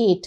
8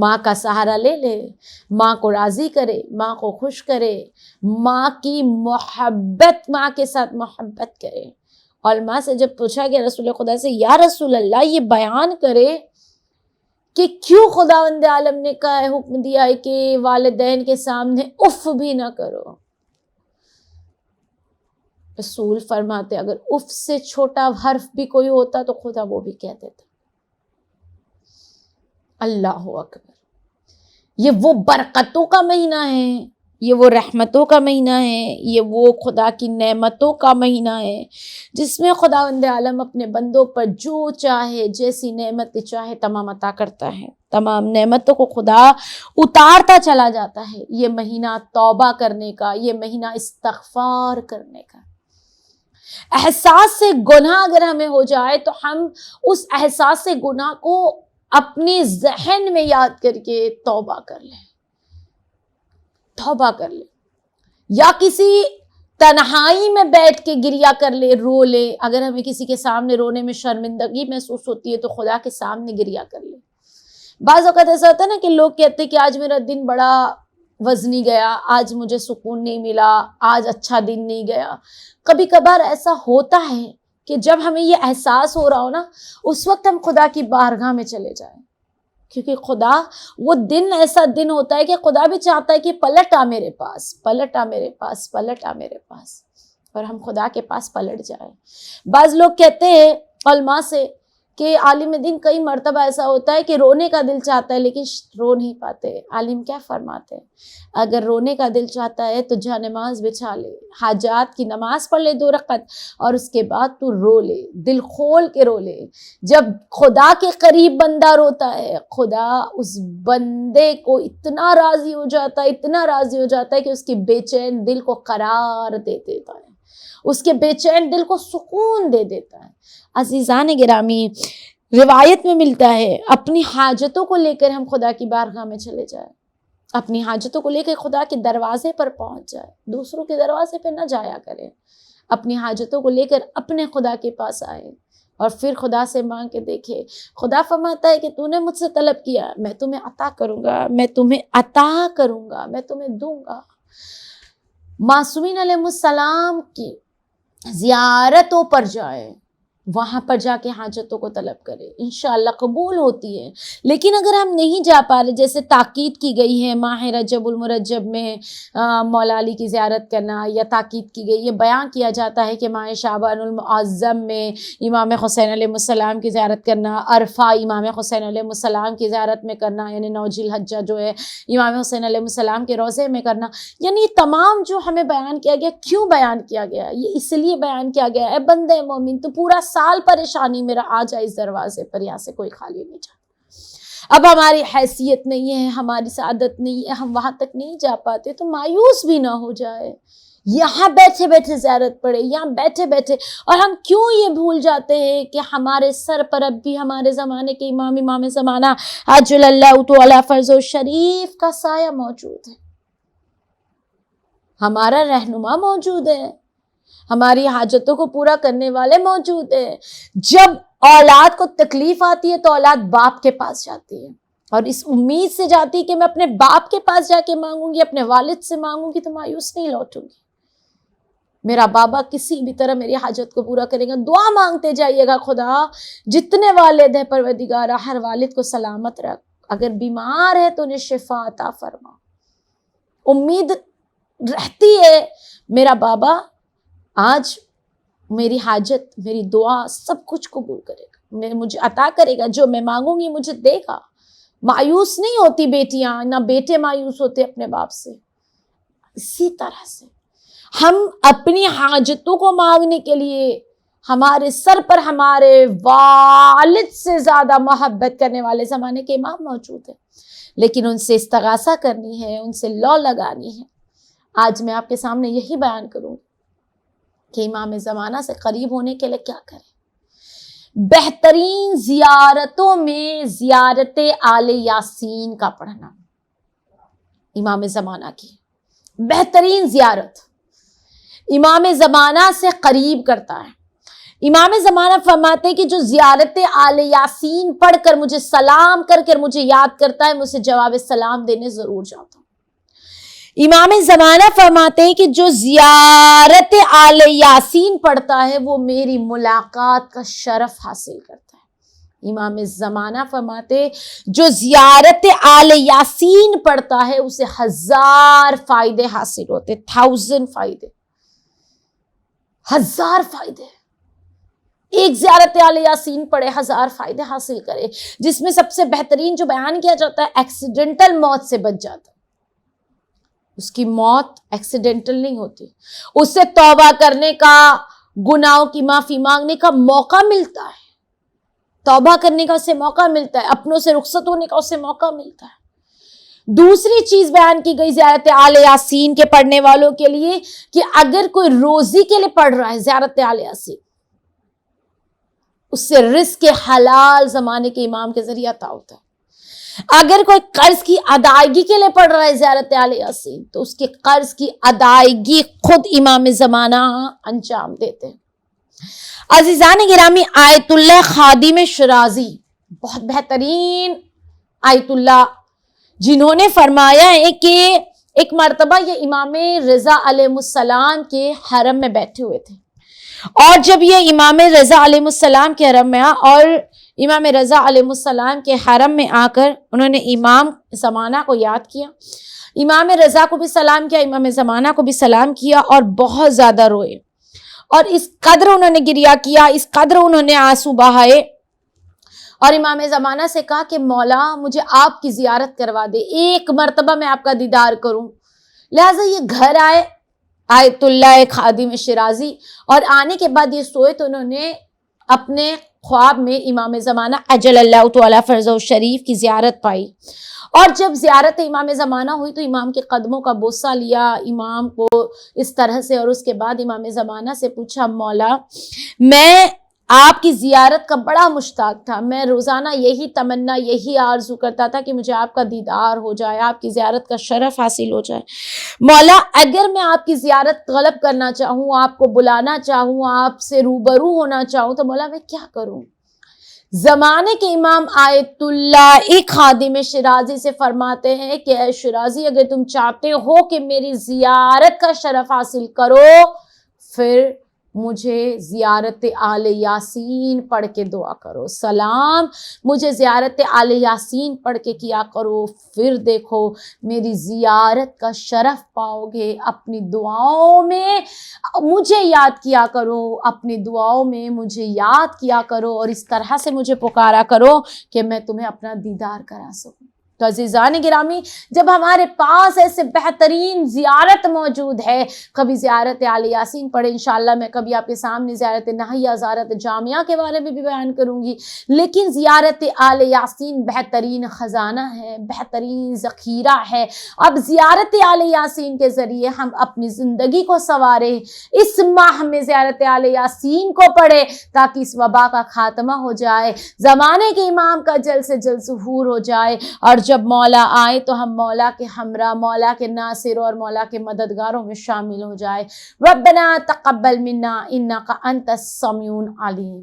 ماں کا سہارا لے لے، ماں کو راضی کرے، ماں کو خوش کرے، ماں کی محبت، ماں کے ساتھ محبت کرے۔ علماء سے جب پوچھا گیا رسول خدا سے، یا رسول اللہ یہ بیان کرے کہ کیوں خداوند عالم نے کہا ہے، حکم دیا ہے کہ والدین کے سامنے اف بھی نہ کرو؟ رسول فرماتے اگر اف سے چھوٹا حرف بھی کوئی ہوتا تو خدا وہ بھی کہہ دیتا۔ اللہ اکبر! یہ وہ برکتوں کا مہینہ ہے، یہ وہ رحمتوں کا مہینہ ہے، یہ وہ خدا کی نعمتوں کا مہینہ ہے جس میں خداوند عالم اپنے بندوں پر جو چاہے، جیسی نعمت چاہے تمام عطا کرتا ہے۔ تمام نعمتوں کو خدا اتارتا چلا جاتا ہے۔ یہ مہینہ توبہ کرنے کا، یہ مہینہ استغفار کرنے کا۔ احساس سے گناہ اگر ہمیں ہو جائے تو ہم اس احساس سے گناہ کو اپنے ذہن میں یاد کر کے توبہ کر لیں، توبہ کر لیں، یا کسی تنہائی میں بیٹھ کے گریا کر لے، رو لے۔ اگر ہمیں کسی کے سامنے رونے میں شرمندگی محسوس ہوتی ہے تو خدا کے سامنے گریا کر لے۔ بعض اوقات ایسا ہوتا ہے نا کہ لوگ کہتے ہیں کہ آج میرا دن بڑا وزنی گیا، آج مجھے سکون نہیں ملا، آج اچھا دن نہیں گیا۔ کبھی کبھار ایسا ہوتا ہے کہ جب ہمیں یہ احساس ہو رہا ہو نا، اس وقت ہم خدا کی بارگاہ میں چلے جائیں، کیونکہ خدا وہ دن ایسا دن ہوتا ہے کہ خدا بھی چاہتا ہے کہ پلٹ آ میرے پاس، پلٹ آ میرے پاس، پلٹ آ میرے پاس، اور ہم خدا کے پاس پلٹ جائیں۔ بعض لوگ کہتے ہیں علماء سے کہ عالم دین کئی مرتبہ ایسا ہوتا ہے کہ رونے کا دل چاہتا ہے لیکن رو نہیں پاتے۔ عالم کیا فرماتے ہیں؟ اگر رونے کا دل چاہتا ہے تو جا نماز بچھا لے، حاجات کی نماز پڑھ لے 2 رکعت، اور اس کے بعد تو رو لے، دل کھول کے رو لے۔ جب خدا کے قریب بندہ روتا ہے، خدا اس بندے کو اتنا راضی ہو جاتا ہے، اتنا راضی ہو جاتا ہے کہ اس کے بے چین دل کو قرار دے دیتا ہے، اس کے بے چین دل کو سکون دے دیتا ہے۔ عزیزان گرامی، روایت میں ملتا ہے اپنی حاجتوں کو لے کر ہم خدا کی بارگاہ میں چلے جائیں، اپنی حاجتوں کو لے کر خدا کے دروازے پر پہنچ جائے، دوسروں کے دروازے پہ نہ جایا کریں، اپنی حاجتوں کو لے کر اپنے خدا کے پاس آئے اور پھر خدا سے مانگ کے دیکھے۔ خدا فرماتا ہے کہ تو نے مجھ سے طلب کیا، میں تمہیں عطا کروں گا، میں تمہیں عطا کروں گا، میں تمہیں دوں گا۔ معصومین علیہ السلام کی زیارتوں پر جائے، وہاں پر جا کے حاجتوں کو طلب کرے، انشاءاللہ قبول ہوتی ہے۔ لیکن اگر ہم نہیں جا پا رہے، جیسے تاکید کی گئی ہے ماہ رجب المرجب میں مولا علی کی زیارت کرنا، یا تاکید کی گئی، یہ بیان کیا جاتا ہے کہ ماہ شعبان المعظم میں امام حسین علیہ السلام کی زیارت کرنا، عرفہ امام حسین علیہ السلام کی زیارت میں کرنا، یعنی 9 ذی الحجہ جو ہے امام حسین علیہ السلام کے روضے میں کرنا، یعنی تمام جو ہمیں بیان کیا گیا۔ کیوں بیان کیا گیا؟ یہ اس لیے بیان کیا گیا ہے، بندے مومن تو پورا سال پریشانی میرا آ جائے اس دروازے پر، یہاں سے کوئی خالی نہیں جاتا۔ اب ہماری حیثیت نہیں ہے، ہماری سعادت نہیں ہے، ہم وہاں تک نہیں جا پاتے تو مایوس بھی نہ ہو جائے، یہاں بیٹھے بیٹھے زیارت پڑے، یہاں بیٹھے بیٹھے۔ اور ہم کیوں یہ بھول جاتے ہیں کہ ہمارے سر پر اب بھی ہمارے زمانے کے امام زمانہ عجل اللہ تعالی فرجہ شریف کا سایہ موجود ہے، ہمارا رہنما موجود ہے، ہماری حاجتوں کو پورا کرنے والے موجود ہیں۔ جب اولاد کو تکلیف آتی ہے تو اولاد باپ کے پاس جاتی ہے، اور اس امید سے جاتی ہے کہ میں اپنے باپ کے پاس جا کے مانگوں گی، اپنے والد سے مانگوں گی تو مایوس نہیں لوٹوں گی، میرا بابا کسی بھی طرح میری حاجت کو پورا کرے گا۔ دعا مانگتے جائیے گا، خدا جتنے والد ہیں پروردگارہ ہر والد کو سلامت رکھ، اگر بیمار ہے تو انہیں شفا عطا فرما۔ امید رہتی ہے میرا بابا آج میری حاجت، میری دعا سب کچھ قبول کرے گا، مجھے عطا کرے گا، جو میں مانگوں گی مجھے دے گا۔ مایوس نہیں ہوتی بیٹیاں، نہ بیٹے مایوس ہوتے اپنے باپ سے۔ اسی طرح سے ہم اپنی حاجتوں کو مانگنے کے لیے ہمارے سر پر ہمارے والد سے زیادہ محبت کرنے والے زمانے کے امام موجود ہیں، لیکن ان سے استغاثہ کرنی ہے، ان سے لو لگانی ہے۔ آج میں آپ کے سامنے یہی بیان کروں کہ امام زمانہ سے قریب ہونے کے لیے کیا کریں۔ بہترین زیارتوں میں زیارت آل یاسین کا پڑھنا، امام زمانہ کی بہترین زیارت، امام زمانہ سے قریب کرتا ہے۔ امام زمانہ فرماتے ہیں کہ جو زیارت آل یاسین پڑھ کر مجھے سلام کر کر مجھے یاد کرتا ہے، میں اسے جواب سلام دینے ضرور جاتا ہوں۔ امام زمانہ فرماتے ہیں کہ جو زیارت آل یاسین پڑھتا ہے وہ میری ملاقات کا شرف حاصل کرتا ہے۔ امام زمانہ فرماتے جو زیارت آل یاسین پڑھتا ہے اسے 1000 فائدے حاصل ہوتے، 1000 فائدے، 1000 فائدے۔ ایک زیارت آل یاسین پڑھے 1000 فائدے حاصل کرے، جس میں سب سے بہترین جو بیان کیا جاتا ہے ایکسیڈنٹل موت سے بچ جاتا ہے۔ اس کی موت ایکسیڈنٹل نہیں ہوتی، اس سے توبہ کرنے کا، گناہوں کی معافی مانگنے کا موقع ملتا ہے، توبہ کرنے کا اسے موقع ملتا ہے، اپنوں سے رخصت ہونے کا اسے موقع ملتا ہے۔ دوسری چیز بیان کی گئی زیارت آل یاسین کے پڑھنے والوں کے لیے کہ اگر کوئی روزی کے لیے پڑھ رہا ہے زیارت آل یاسین، اس سے رزق حلال زمانے کے امام کے ذریعے عطا ہوتا ہے۔ اگر کوئی قرض کی ادائیگی کے لیے پڑھ رہا ہے زیارت آل یاسین تو اس کے قرض کی ادائیگی خود امام زمانہ انجام دیتے ہیں۔ عزیزان گرامی، آیت اللہ خادم شرازی بہت بہترین آیت اللہ، جنہوں نے فرمایا ہے کہ ایک مرتبہ یہ امام رضا علیہ السلام کے حرم میں بیٹھے ہوئے تھے، اور جب یہ امام رضا علیہ السلام کے حرم میں اور امام رضا علیہ السلام کے حرم میں آ کر انہوں نے امام زمانہ کو یاد کیا، امام رضا کو بھی سلام کیا، امام زمانہ کو بھی سلام کیا، اور بہت زیادہ روئے، اور اس قدر انہوں نے گریہ کیا، اس قدر انہوں نے آنسو بہائے، اور امام زمانہ سے کہا کہ مولا مجھے آپ کی زیارت کروا دے، ایک مرتبہ میں آپ کا دیدار کروں۔ لہٰذا یہ گھر آئے آیت اللہ خادم شرازی، اور آنے کے بعد یہ سوئے تو انہوں نے اپنے خواب میں امام زمانہ اجل اللہ تعالی فرضہ شریف کی زیارت پائی، اور جب زیارت امام زمانہ ہوئی تو امام کے قدموں کا بوسہ لیا امام کو اس طرح سے، اور اس کے بعد امام زمانہ سے پوچھا مولا میں آپ کی زیارت کا بڑا مشتاق تھا، میں روزانہ یہی تمنا یہی آرزو کرتا تھا کہ مجھے آپ کا دیدار ہو جائے، آپ کی زیارت کا شرف حاصل ہو جائے۔ مولا اگر میں آپ کی زیارت طلب کرنا چاہوں، آپ کو بلانا چاہوں، آپ سے روبرو ہونا چاہوں تو مولا میں کیا کروں؟ زمانے کے امام آیت اللہ خادم شرازی سے فرماتے ہیں کہ اے شرازی اگر تم چاہتے ہو کہ میری زیارت کا شرف حاصل کرو پھر مجھے زیارت آل یاسین پڑھ کے دعا کرو، سلام مجھے زیارت آل یاسین پڑھ کے کیا کرو، پھر دیکھو میری زیارت کا شرف پاؤ گے۔ اپنی دعاؤں میں مجھے یاد کیا کرو، اپنی دعاؤں میں مجھے یاد کیا کرو، اور اس طرح سے مجھے پکارا کرو کہ میں تمہیں اپنا دیدار کرا سکوں۔ تو عزیزان گرامی، جب ہمارے پاس ایسے بہترین زیارت موجود ہے، کبھی زیارت آل یاسین پڑھیں، انشاءاللہ میں کبھی آپ کے سامنے زیارت نہیہ، زیارت جامعہ کے بارے میں بھی بیان کروں گی، لیکن زیارت آل یاسین بہترین خزانہ ہے، بہترین ذخیرہ ہے۔ اب زیارت آل یاسین کے ذریعے ہم اپنی زندگی کو سنواریں، اس ماہ میں زیارت آل یاسین کو پڑھیں تاکہ اس وبا کا خاتمہ ہو جائے، زمانے کے امام کا جلد سے جلد ظہور ہو جائے، اور جب مولا آئے تو ہم مولا کے ہمراہ، مولا کے ناصر اور مولا کے مددگاروں میں شامل ہو جائے۔ ربنا تقبل منا انک انت السمیع العلیم۔